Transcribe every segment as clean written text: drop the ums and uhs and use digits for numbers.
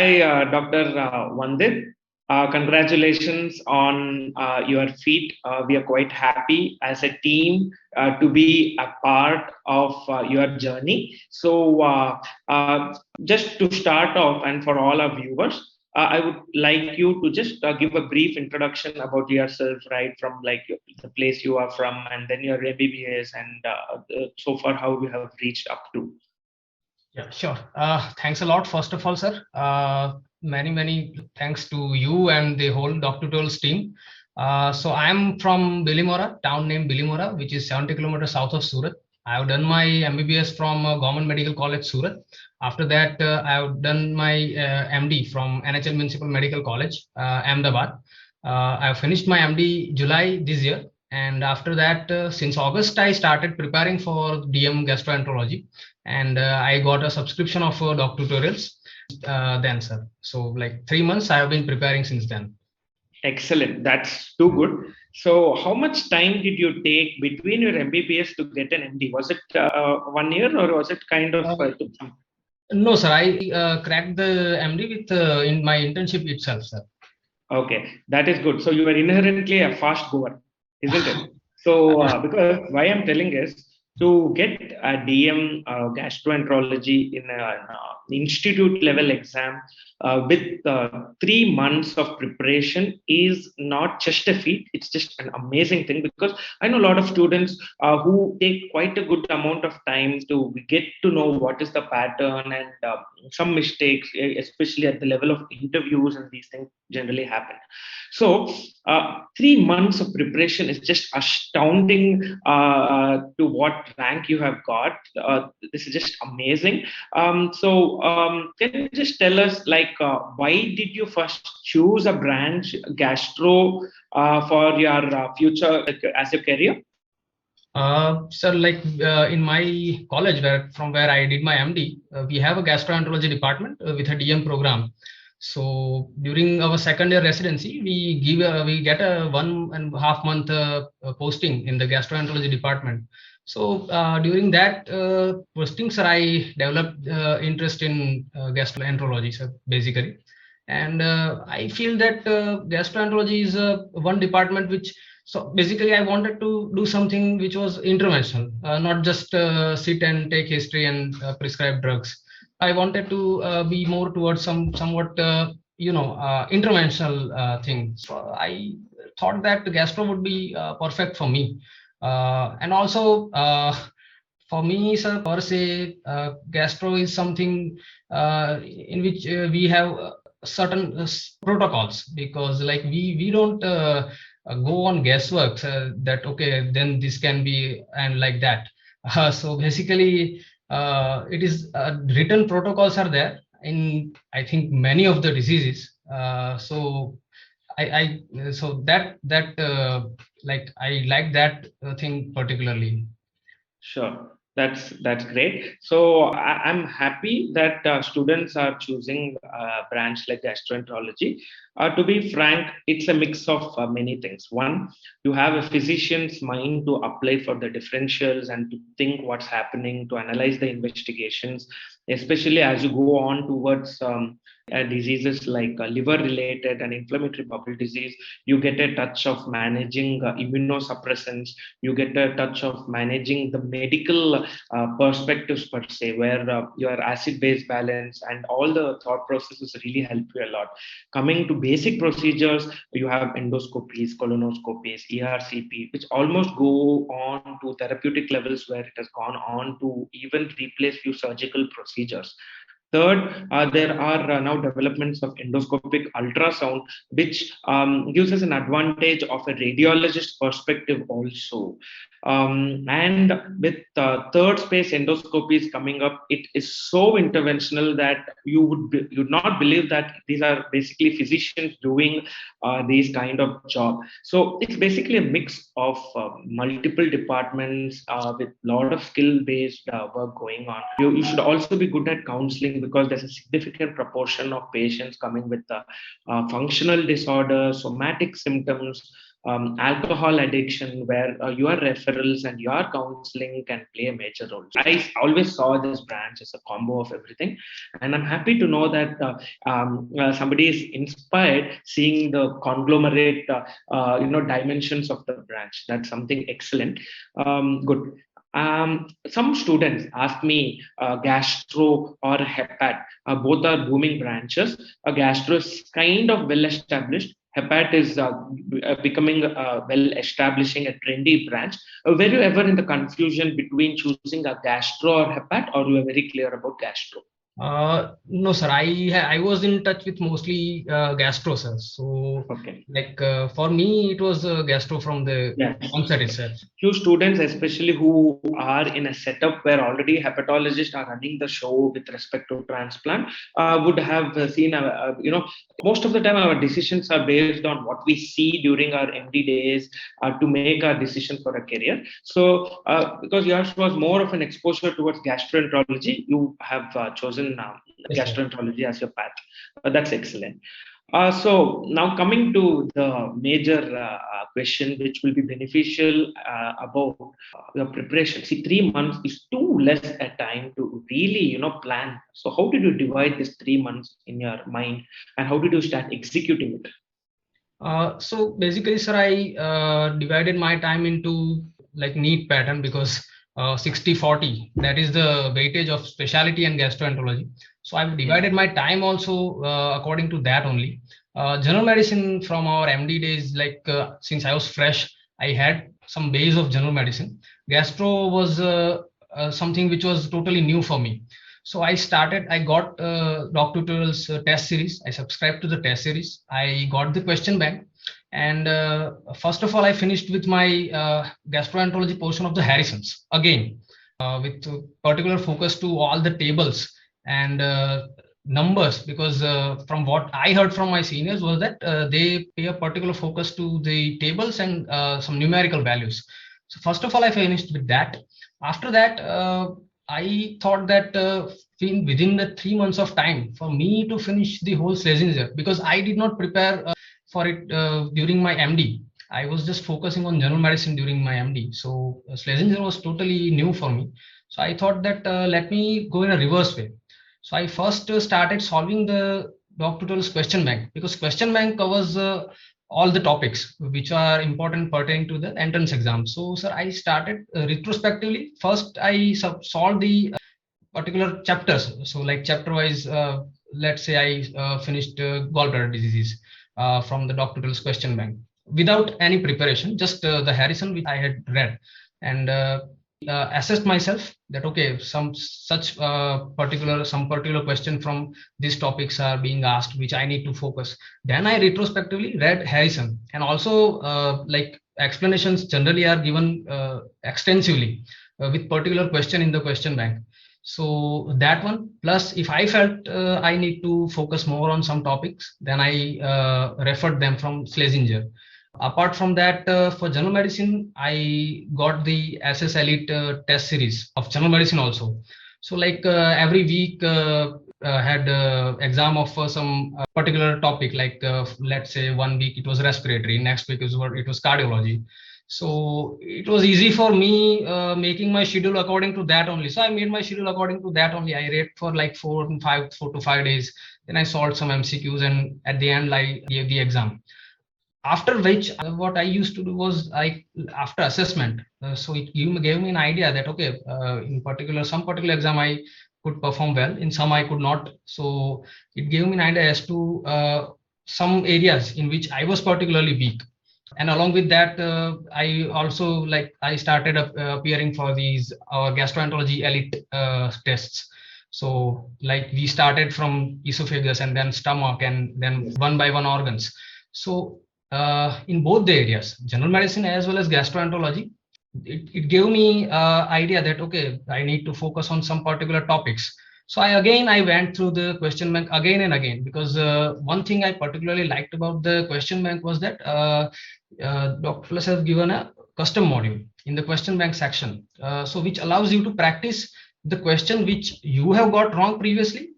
Hi, Dr. Vandit. Congratulations on your feat. We are quite happy as a team to be a part of your journey. So, just to start off, and for all our viewers, I would like you to just give a brief introduction about yourself, right? From like the place you are from, and then your MBBS, and so far how you have reached up to. Yeah, sure. Thanks a lot, first of all, sir. Many thanks to you and the whole DocTutorials team. So I'm from Bilimora, town named Bilimora, which is 70 kilometers south of Surat. I have done my MBBS from Government Medical College, Surat. After that, I have done my MD from NHL Municipal Medical College, Ahmedabad. I have finished my MD July this year. And after that, since August, I started preparing for DM gastroenterology, and I got a subscription of DocTutorials then, sir. So like 3 months I have been preparing since then. Excellent. That's too good. So how much time did you take between your MBBS to get an MD? Was it 1 year or was it kind of? No, sir. I cracked the MD with in my internship itself, sir. Okay, that is good. So you are inherently a fast goer, isn't it? So because why I'm telling is to get a DM gastroenterology in an institute level exam with 3 months of preparation is not just a feat, it's just an amazing thing, because I know a lot of students who take quite a good amount of time to get to know what is the pattern, and some mistakes, especially at the level of interviews, and these things generally happen. So 3 months of preparation is just astounding to what rank you have got. This is just amazing. Can you just tell us, like, why did you first choose a branch gastro for your future as your career? Sir, like in my college, from where I did my MD, we have a gastroenterology department with a DM program. So during our second year residency, we get a 1.5 month posting in the gastroenterology department. So during that posting, sir, I developed interest in gastroenterology, sir, basically. And I feel that gastroenterology is one department which, so basically I wanted to do something which was interventional, not just sit and take history and prescribe drugs. I wanted to be more towards somewhat interventional thing. So I thought that the gastro would be perfect for me, and also for me, sir, per se, gastro is something in which we have certain protocols, because like we don't go on guesswork that okay, then this can be and like that. So basically it is written protocols are there in, I think, many of the diseases. So so that like I like that thing particularly. Sure, that's great. So I'm happy that students are choosing a branch like gastroenterology. To be frank, it's a mix of many things. One, you have a physician's mind to apply for the differentials and to think what's happening, to analyze the investigations, especially as you go on towards diseases like liver related and inflammatory bowel disease. You get a touch of managing immunosuppressants, you get a touch of managing the medical perspectives per se, where your acid base balance and all the thought processes really help you a lot. Coming to basic procedures, you have endoscopies, colonoscopies, ERCP, which almost go on to therapeutic levels, where it has gone on to even replace few surgical procedures. Third, there are now developments of endoscopic ultrasound, which gives us an advantage of a radiologist perspective also. And with third space endoscopies coming up, it is so interventional that you'd not believe that these are basically physicians doing these kind of job. So it's basically a mix of multiple departments with a lot of skill-based work going on. You should also be good at counseling, because there's a significant proportion of patients coming with functional disorders, somatic symptoms, alcohol addiction, where your referrals and your counseling can play a major role. I always saw this branch as a combo of everything, and I'm happy to know that somebody is inspired seeing the conglomerate, dimensions of the branch. That's something excellent. Good. Some students ask me gastro or hepat. Both are booming branches. Gastro is kind of well established. Hepat is becoming well establishing a trendy branch. Were you ever in the confusion between choosing a gastro or hepat, or you are very clear about gastro? No, sir. I was in touch with mostly gastro, sir. So, Okay. for me, it was gastro from the Yes. onset itself. Few students, especially who are in a setup where already hepatologists are running the show with respect to transplant, would have seen, most of the time our decisions are based on what we see during our MD days to make our decision for a career. So, because yours was more of an exposure towards gastroenterology, you have chosen Yes, gastroenterology as your path. That's excellent. So now coming to the major question, which will be beneficial about your preparation. See, 3 months is too less a time to really, plan. So how did you divide this 3 months in your mind, and how did you start executing it? So basically, sir, I divided my time into like Neet pattern, because 60-40, that is the weightage of specialty and gastroenterology. So I've divided my time also according to that only. General medicine from our MD days, since I was fresh, I had some base of general medicine. Gastro was something which was totally new for me. So I got DocTutorials test series. I subscribed to the test series. I got the question bank. And first of all, I finished with my gastroenterology portion of the Harrisons again, with particular focus to all the tables and numbers, because from what I heard from my seniors was that they pay a particular focus to the tables and some numerical values. So first of all, I finished with that. After that, I thought that within the 3 months of time for me to finish the whole Schlesinger, because I did not prepare for it during my MD. I was just focusing on general medicine during my MD. So Schlesinger was totally new for me. So I thought that let me go in a reverse way. So I first started solving the DocTutorials question bank, because question bank covers all the topics which are important pertaining to the entrance exam. So, sir, I started retrospectively. First, I solved the particular chapters. So, like chapter wise, let's say I finished gallbladder diseases from the DocTutorials question bank without any preparation, just the Harrison which I had read, and assessed myself that okay, some particular question from these topics are being asked which I need to focus. Then I retrospectively read Harrison, and also like explanations generally are given extensively with particular question in the question bank. So that one, plus if I felt I need to focus more on some topics, then I referred them from Schlesinger. Apart from that, for general medicine, I got the SS Elite test series of general medicine also. So like every week had exam of some particular topic, like let's say 1 week it was respiratory, next week it was cardiology. So it was easy for me making my schedule according to that only. So I made my schedule according to that only. I read for like 4 to 5 days. Then I solved some MCQs, and at the end I gave the exam. After which, what I used to do was after assessment, so it gave me an idea that okay, in particular, some particular exam I could perform well, in some I could not. So it gave me an idea as to some areas in which I was particularly weak. And along with that, I also I started appearing for these gastroenterology elite tests. So like we started from esophagus and then stomach and then one by one organs. So in both the areas, general medicine as well as gastroenterology, it gave me idea that okay, I need to focus on some particular topics. So I went through the question bank again and again, because one thing I particularly liked about the question bank was that Dr. Plus has given a custom module in the question bank section, so which allows you to practice the question which you have got wrong previously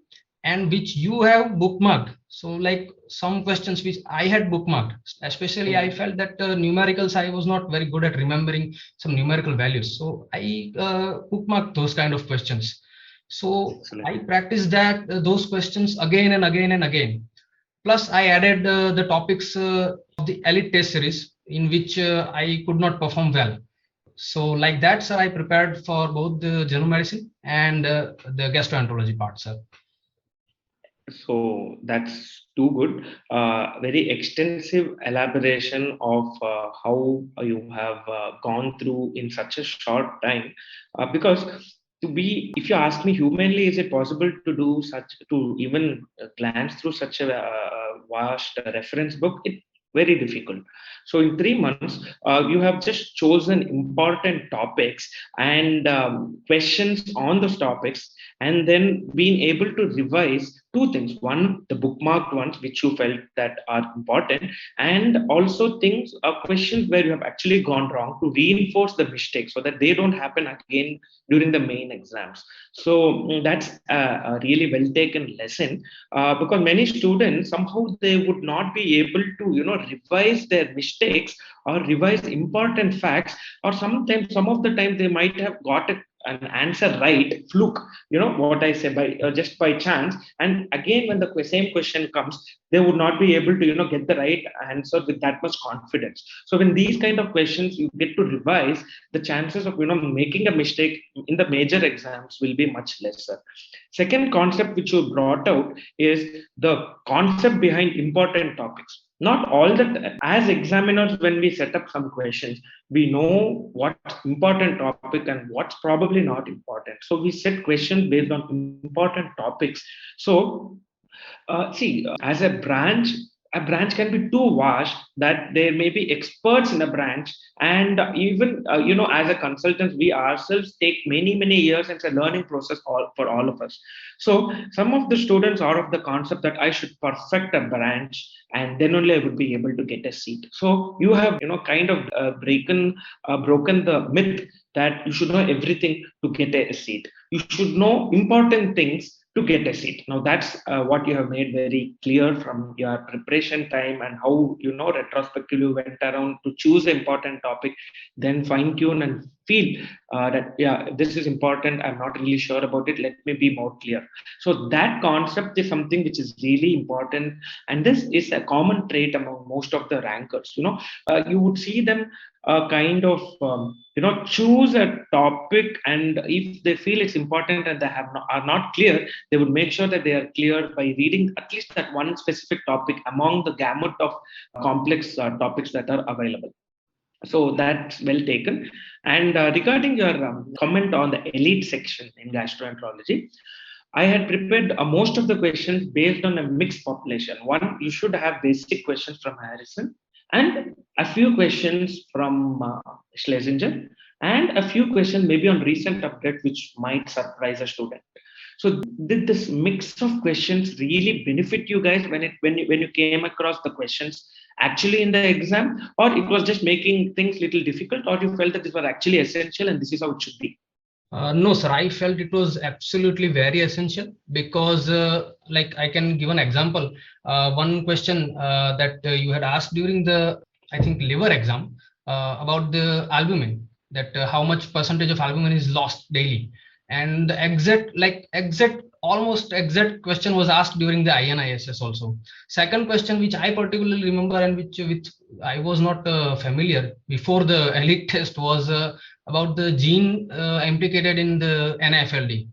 and which you have bookmarked So like some questions which I had bookmarked, especially I felt that numericals, I was not very good at remembering some numerical values. So I bookmarked those kind of questions. So Excellent. I practiced that those questions again and again and again. Plus, I added the topics of the elite test series in which I could not perform well. So like that, sir, I prepared for both the general medicine and the gastroenterology part, sir. So that's too good. Very extensive elaboration of how you have gone through in such a short time. Because to be, if you ask me, humanly, is it possible to do such, to even glance through such a vast reference book? It very difficult. So in 3 months, you have just chosen important topics and questions on those topics, and then being able to revise two things: one, the bookmarked ones which you felt that are important, and also things, questions where you have actually gone wrong, to reinforce the mistakes so that they don't happen again during the main exams. So that's a really well taken lesson, because many students somehow they would not be able to revise their mistakes or revise important facts, or sometimes some of the time they might have got an answer right, fluke, what I say, by just by chance, and again when the same question comes, they would not be able to get the right answer with that much confidence. So when these kind of questions you get to revise, the chances of making a mistake in the major exams will be much lesser. Second concept which you brought out is the concept behind important topics. Not all that, as examiners, when we set up some questions, we know what's important topic and what's probably not important. So we set questions based on important topics. So see, as a branch can be too vast that there may be experts in a branch, and even as a consultants, we ourselves take many years, and it's a learning process for all of us. So some of the students are of the concept that I should perfect a branch and then only I would be able to get a seat. So you have kind of broken the myth that you should know everything to get a seat. You should know important things to get a seat. Now that's what you have made very clear from your preparation time, and how retrospectively you went around to choose an important topic, then fine tune and feel that yeah, this is important, I'm not really sure about it, let me be more clear. So that concept is something which is really important, and this is a common trait among most of the rankers. You would see them kind of choose a topic, and if they feel it's important and they are not clear, they would make sure that they are clear by reading at least that one specific topic among the gamut of complex topics that are available. So that's well taken. And regarding your comment on the elite section in gastroenterology, I had prepared most of the questions based on a mixed population. One, you should have basic questions from Harrison, and a few questions from Schlesinger, and a few questions maybe on recent update which might surprise a student. So did this mix of questions really benefit you guys when you came across the questions actually in the exam, or it was just making things little difficult, or you felt that this was actually essential and this is how it should be? No, sir, I felt it was absolutely very essential, because like I can give an example. One question that you had asked during the, I think, liver exam about the albumin, that how much percentage of albumin is lost daily. And the almost exact question was asked during the INISS also. Second question, which I particularly remember and which I was not familiar before the elite test, was about the gene implicated in the NAFLD.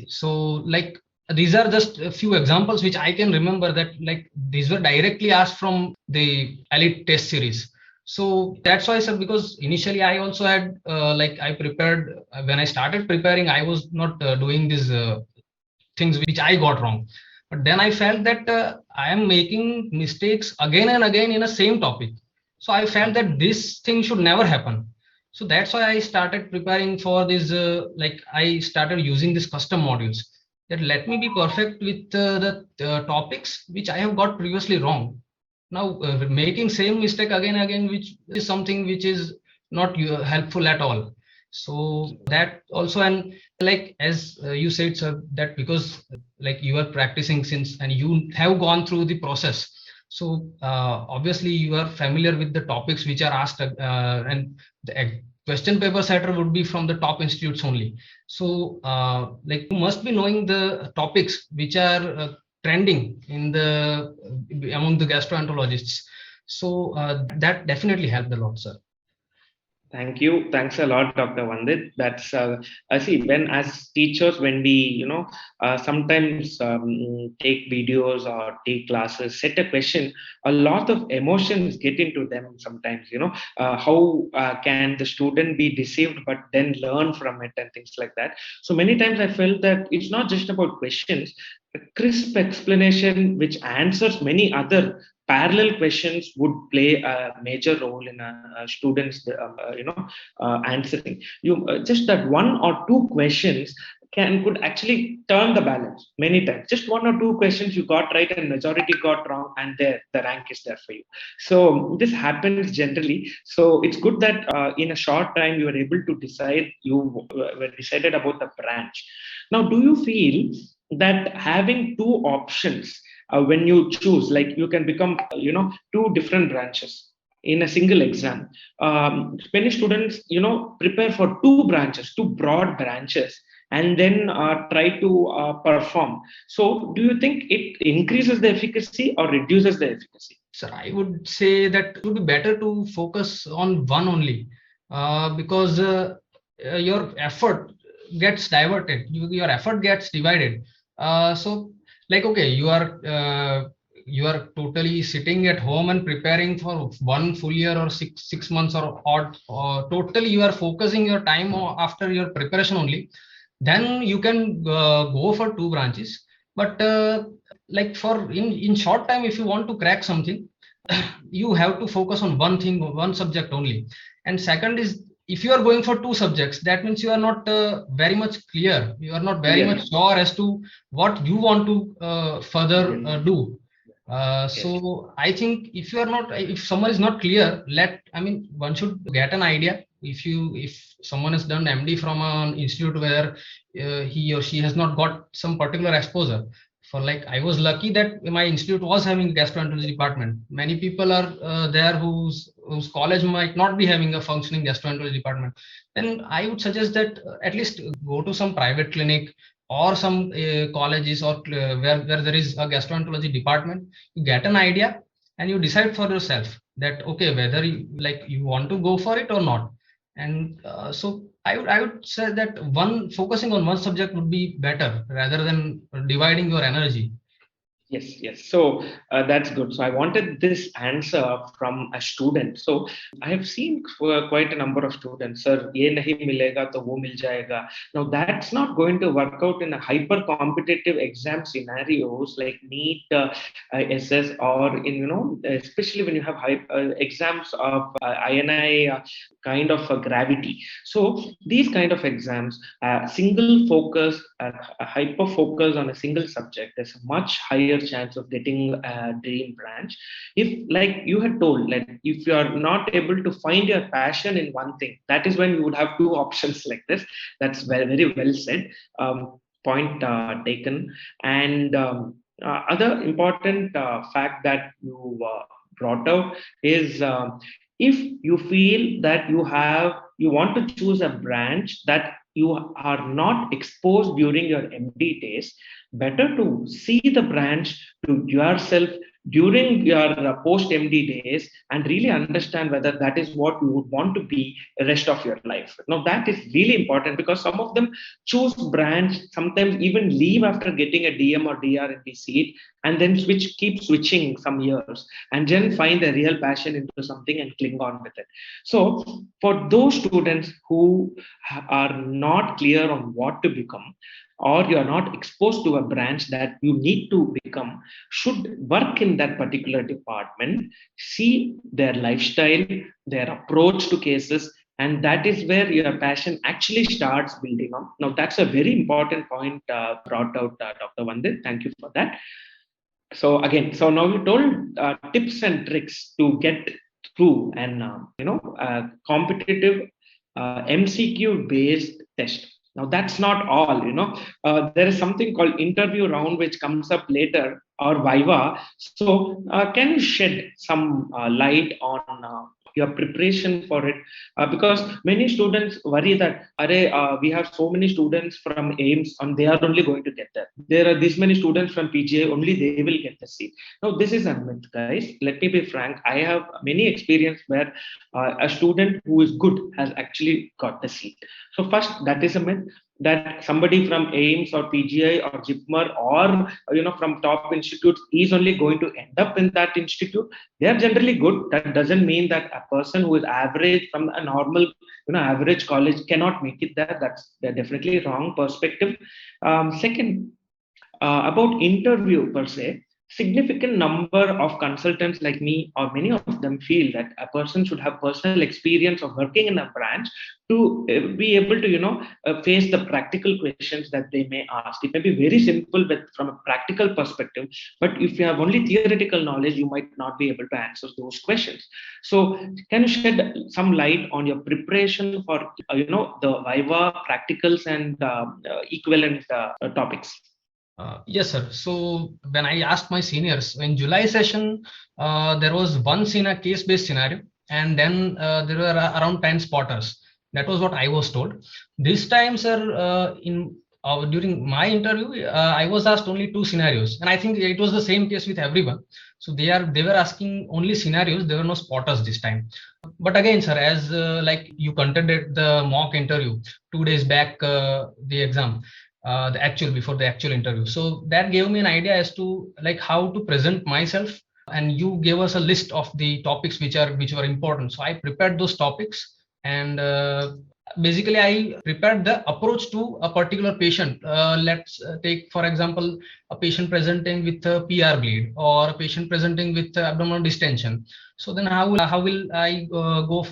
So like these are just a few examples which I can remember, that like these were directly asked from the elite test series. So that's why, sir, because initially I also had I prepared, when I started preparing, I was not doing these things which I got wrong. But then I felt that I am making mistakes again and again in the same topic. So I felt that this thing should never happen. So that's why I started preparing for this, I started using these custom modules that let me be perfect with the topics which I have got previously wrong. Now making same mistake again and again, which is something which is not helpful at all. So that also, and like as you said, sir, that because like you are practicing since and you have gone through the process, so obviously you are familiar with the topics which are asked, and the question paper setter would be from the top institutes only. So like you must be knowing the topics which are trending in the among the gastroenterologists. So that definitely helped a lot, sir. Thank you. Thanks a lot, Dr. Vandit. That's I see when as teachers, when we sometimes take videos or take classes, set a question, a lot of emotions get into them. Sometimes how can the student be deceived, but then learn from it and things like that. So many times I felt that it's not just about questions. A crisp explanation which answers many other parallel questions would play a major role in a student's answering. You just that one or two questions could actually turn the balance many times. Just one or two questions you got right and majority got wrong, and there the rank is there for you. So this happens generally. So it's good that in a short time you were able to decide. You were decided about the branch. Now, do you feel that having two options when you choose, like you can become two different branches in a single exam, many students prepare for two branches, two broad branches, and then try to perform. So do you think it increases the efficacy or reduces the efficacy? Sir, I would say that it would be better to focus on one only, because your effort gets diverted, your effort gets divided. So, like, okay, you are totally sitting at home and preparing for one full year or six months or odd, or totally you are focusing your time after your preparation only. Then you can go for two branches, but like for in short time, if you want to crack something, you have to focus on one thing, one subject only. And second is, if you are going for two subjects, that means you are not very much clear, you are not very much Yes. sure as to what you want to further do. Yes. So I think if you are not, if someone is not clear, I mean, one should get an idea. If someone has done MD from an institute where he or she has not got some particular exposure, for like I was lucky that my institute was having gastroenterology department. Many people are there whose college might not be having a functioning gastroenterology department. Then I would suggest that at least go to some private clinic or some colleges or where there is a gastroenterology department. You get an idea and you decide for yourself that okay, whether you want to go for it or not. And so I would say that one focusing on one subject would be better rather than dividing your energy. Yes, yes. So that's good. So I wanted this answer from a student. So I have seen quite a number of students, sir, ye nahi milega to wo mil jayega. Now that's not going to work out in a hyper competitive exam scenarios like NEET, SS, or in especially when you have exams of INI kind of gravity. So these kind of exams, single focus, a hyper focus on a single subject, there's a much higher chance of getting a dream branch. If, like you had told, like if you are not able to find your passion in one thing, that is when you would have two options like this. That's very, very well said. Point taken. And other important fact that you brought out is, if you feel that you want to choose a branch that you are not exposed during your MD days, better to see the branch to yourself during your post MD days and really understand whether that is what you would want to be the rest of your life. Now, that is really important because some of them choose branch, sometimes even leave after getting a DM or DRNT seat, and then keep switching some years, and then find a real passion into something and cling on with it. So, for those students who are not clear on what to become, or you are not exposed to a branch that you need to become, should work in that particular department, see their lifestyle, their approach to cases, and that is where your passion actually starts building on. Now, that's a very important point brought out, Dr. Vandit. Thank you for that. So again, so now you told tips and tricks to get through and competitive MCQ based test. Now that's not all, there is something called interview round which comes up later, or Viva. So can you shed some light on your preparation for it? Because many students worry that we have so many students from AIIMS and they are only going to get there. There are this many students from PGI, only they will get the seat. Now this is a myth, guys. Let me be frank. I have many experience where a student who is good has actually got the seat. So first, that is a myth, that somebody from AIIMS or PGI or JIPMER or from top institutes is only going to end up in that institute. They are generally good. That doesn't mean that a person who is average from a normal average college cannot make it there. That's definitely wrong perspective. Second, about interview per se, significant number of consultants like me or many of them feel that a person should have personal experience of working in a branch to be able to face the practical questions that they may ask. It may be very simple from a practical perspective, but if you have only theoretical knowledge, you might not be able to answer those questions. So can you shed some light on your preparation for the Viva practicals and equivalent topics? Yes, sir. So when I asked my seniors in July session, there was one case-based scenario, and then there were around 10 spotters. That was what I was told. This time, sir, during my interview, I was asked only 2 scenarios, and I think it was the same case with everyone. So they were asking only scenarios. There were no spotters this time. But again, sir, as like you conducted the mock interview 2 days back, the exam. Before the actual interview, so that gave me an idea as to like how to present myself, and you gave us a list of the topics which were important. So I prepared those topics, and basically I prepared the approach to a particular patient. Let's take for example a patient presenting with a PR bleed, or a patient presenting with abdominal distension. So then how will I go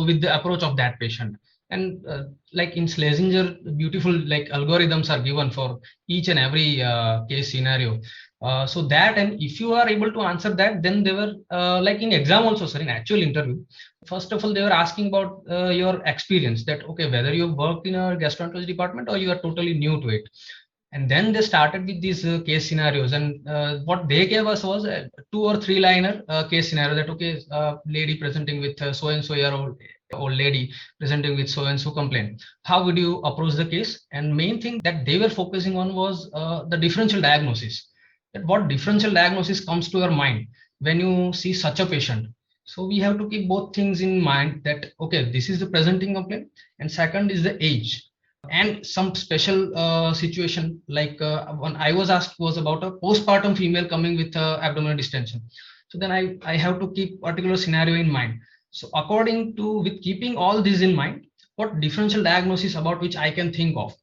with the approach of that patient? And like in Schlesinger, beautiful like algorithms are given for each and every case scenario. So that, and if you are able to answer that, then they were like in exam also, sir, in actual interview. First of all, they were asking about your experience, that okay, whether you worked in a gastroenterology department or you are totally new to it. And then they started with these case scenarios, and what they gave us was a 2 or 3 liner case scenario, that okay, lady presenting with so and so year old lady presenting with so and so complaint. How would you approach the case? And main thing that they were focusing on was the differential diagnosis. That what differential diagnosis comes to your mind when you see such a patient. So we have to keep both things in mind, that okay, this is the presenting complaint, and second is the age. And some special situation, like when I was asked was about a postpartum female coming with abdominal distension. So then I have to keep particular scenario in mind. So according to, with keeping all this in mind, what differential diagnosis about which I can think of,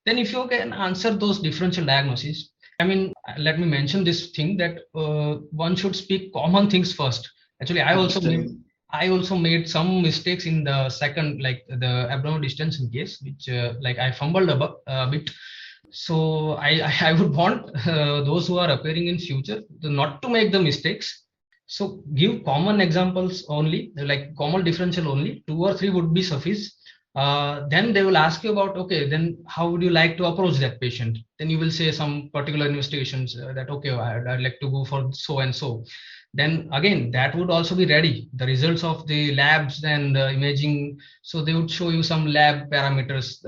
then if you can answer those differential diagnoses, I mean, let me mention this thing that one should speak common things first. Actually, I also made some mistakes in the second, like the abdominal distension case, which like I fumbled a bit. So I would want those who are appearing in future not to make the mistakes. So give common examples only, like common differential only, 2 or 3 would be suffice. Then they will ask you about, okay, then how would you like to approach that patient? Then you will say some particular investigations that, okay, I'd like to go for so and so. Then again, that would also be ready, the results of the labs and imaging. So they would show you some lab parameters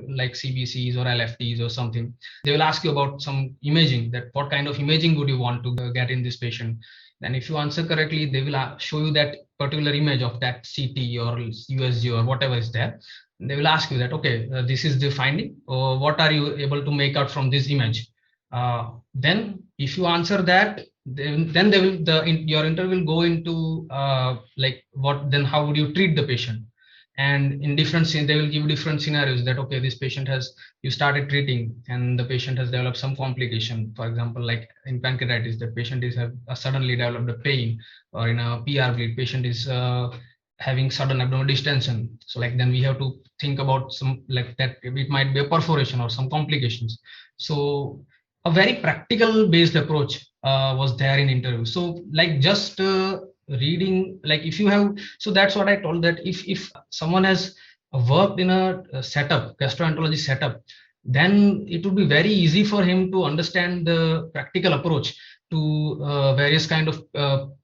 like CBCs or LFTs or something. They will ask you about some imaging, that what kind of imaging would you want to get in this patient. Then if you answer correctly, they will show you that particular image of that CT or USG or whatever is there. They will ask you that, okay, this is the finding, or what are you able to make out from this image? Then if you answer that, then they will, your interview will go into like what, then how would you treat the patient? And in different scenes, they will give different scenarios, that okay, this patient has, you started treating and the patient has developed some complication. For example, like in pancreatitis, the patient is have suddenly developed a pain, or in a PR bleed, patient is having sudden abdominal distension. So like then we have to think about some, like that it might be a perforation or some complications. So a very practical based approach was there in interview. So like just reading, like if you have, so that's what I told, that if someone has worked in a setup, gastroenterology setup, then it would be very easy for him to understand the practical approach to various kind of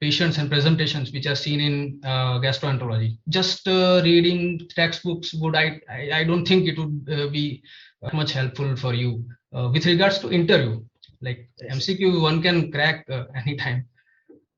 patients and presentations which are seen in gastroenterology. Just reading textbooks would I don't think it would be much helpful for you. With regards to interview, like Yes. MCQ, one can crack anytime.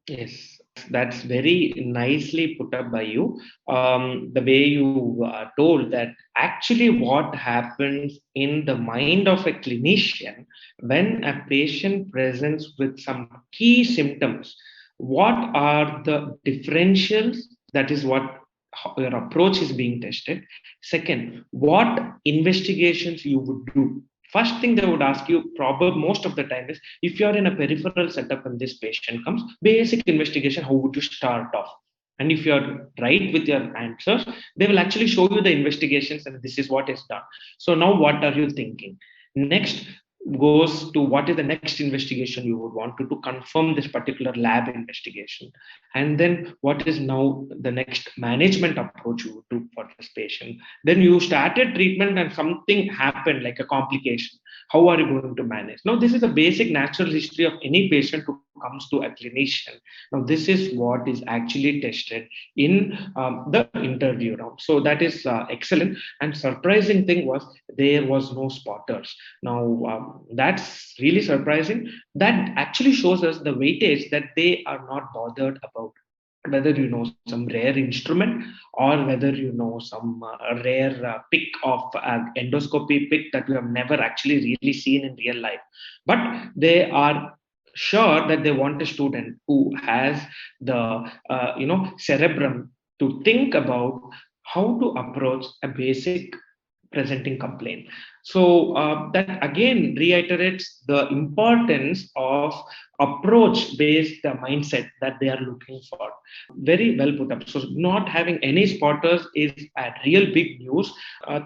Yes, that's very nicely put up by you. The way you told that actually what happens in the mind of a clinician when a patient presents with some key symptoms, what are the differentials? That is what how your approach is being tested. Second, what investigations you would do. First thing they would ask you, probably most of the time, is if you're in a peripheral setup and this patient comes, basic investigation, how would you start off? And if you're right with your answers, they will actually show you the investigations and this is what is done. So now what are you thinking? Next goes to what is the next investigation you would want to confirm this particular lab investigation. And then what is now the next management approach you would do for this patient. Then you started treatment and something happened like a complication. How are you going to manage? Now, this is a basic natural history of any patient who comes to a clinician. Now, this is what is actually tested in the interview round. So that is excellent. And surprising thing was there was no spotters. Now, that's really surprising. That actually shows us the weightage that they are not bothered about whether you know some rare instrument or whether you know some rare pick of endoscopy pick that we have never actually really seen in real life, but they are sure that they want a student who has the cerebrum to think about how to approach a basic presenting complaint. So that again reiterates the importance of approach based mindset that they are looking for. Very well put up. So not having any spotters is a real big news.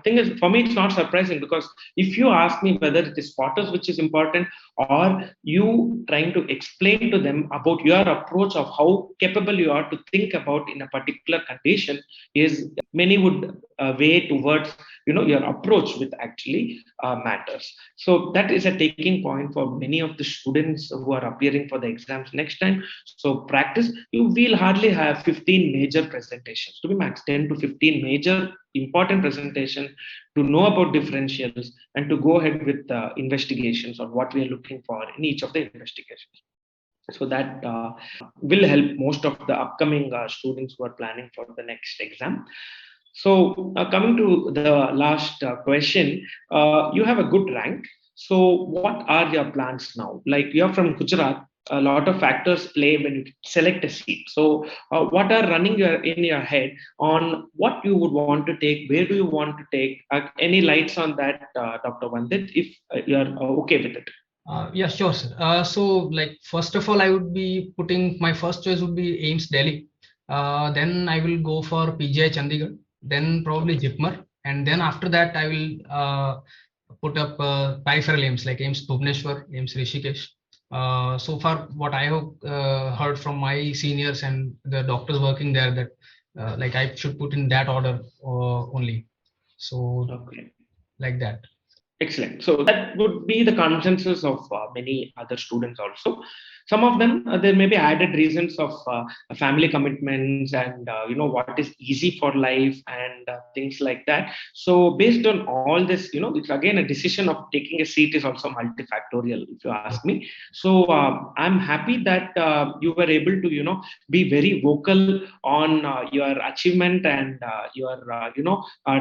Thing is, for me, it's not surprising because if you ask me whether it is spotters which is important or you trying to explain to them about your approach of how capable you are to think about in a particular condition, is many would weigh towards your approach with actually matters. So that is a taking point for many of the students who are appearing for the exams next time. So practice, you will hardly have 15 major presentations, to be max 10 to 15 major important presentation to know about differentials and to go ahead with investigations on what we are looking for in each of the investigations. So that will help most of the upcoming students who are planning for the next exam. So coming to the last question, you have a good rank. So what are your plans now? Like you're from Gujarat, a lot of factors play when you select a seat. So what are running in your head on what you would want to take? Where do you want to take? Any lights on that, Dr. Vandit, if you're okay with it? Yeah, sure, sir. So, like, first of all, I would be putting my first choice would be AIIMS Delhi. Then I will go for PGI Chandigarh. Then probably JIPMER, and then after that I will put up peripheral AIIMS like AIIMS Bhubaneswar, AIIMS Rishikesh. So far, what I have heard from my seniors and the doctors working there, that like I should put in that order only. So, Okay. like that. Excellent. So that would be the consensus of many other students also. Some of them, there may be added reasons of family commitments and what is easy for life and things like that. So based on all this, it's again a decision of taking a seat is also multifactorial, if you ask me. So I'm happy that you were able to be very vocal on your achievement and your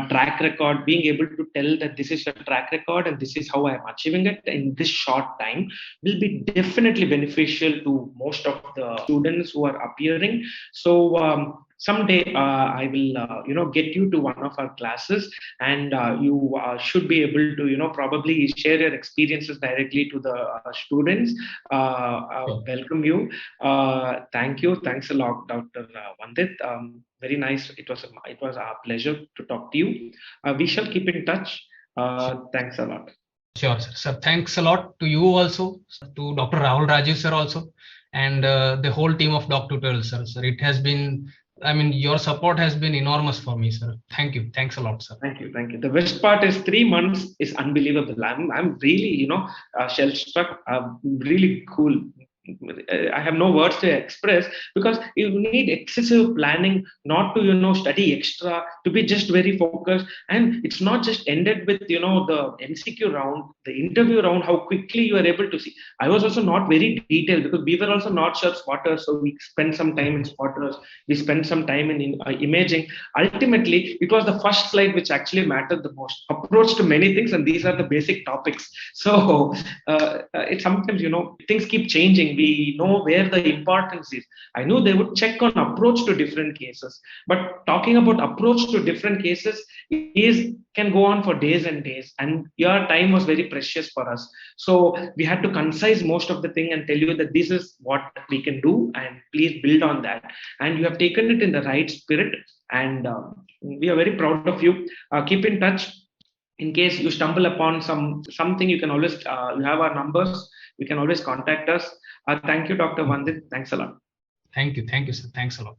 track record, being able to tell that this is your track record and this is how I'm achieving it in this short time will be definitely beneficial to most of the students who are appearing. So someday I will get you to one of our classes and you should be able to probably share your experiences directly to the students. Welcome you. Thank you. Thanks a lot, Dr. Vandit. Very nice. It was a pleasure to talk to you. We shall keep in touch. Thanks a lot. Sure, sir. So thanks a lot to you also, to Dr. Rahul Rajiv sir also, and the whole team of DocTutorials, sir. Sir, it has been I mean, your support has been enormous for me, sir. Thank you. Thanks a lot, sir. Thank you, thank you. The best part is 3 months is unbelievable. I'm really, shell struck. Really cool. I have no words to express, because you need excessive planning, not to study extra, to be just very focused. And it's not just ended with the MCQ round, the interview round, how quickly you are able to see. I was also not very detailed, because we were also not sure spotters, so we spent some time in spotters, we spent some time in imaging. Ultimately, it was the first slide which actually mattered the most. Approach to many things, and these are the basic topics. So it sometimes things keep changing. We know where the importance is. I know they would check on approach to different cases, but talking about approach to different cases is can go on for days and days, and your time was very precious for us. So we had to concise most of the thing and tell you that this is what we can do, and please build on that. And you have taken it in the right spirit, and we are very proud of you. Keep in touch. In case you stumble upon something, you can always you have our numbers, you can always contact us. Thank you, Dr. Vandit. Thanks a lot. Thank you, sir. Thanks a lot.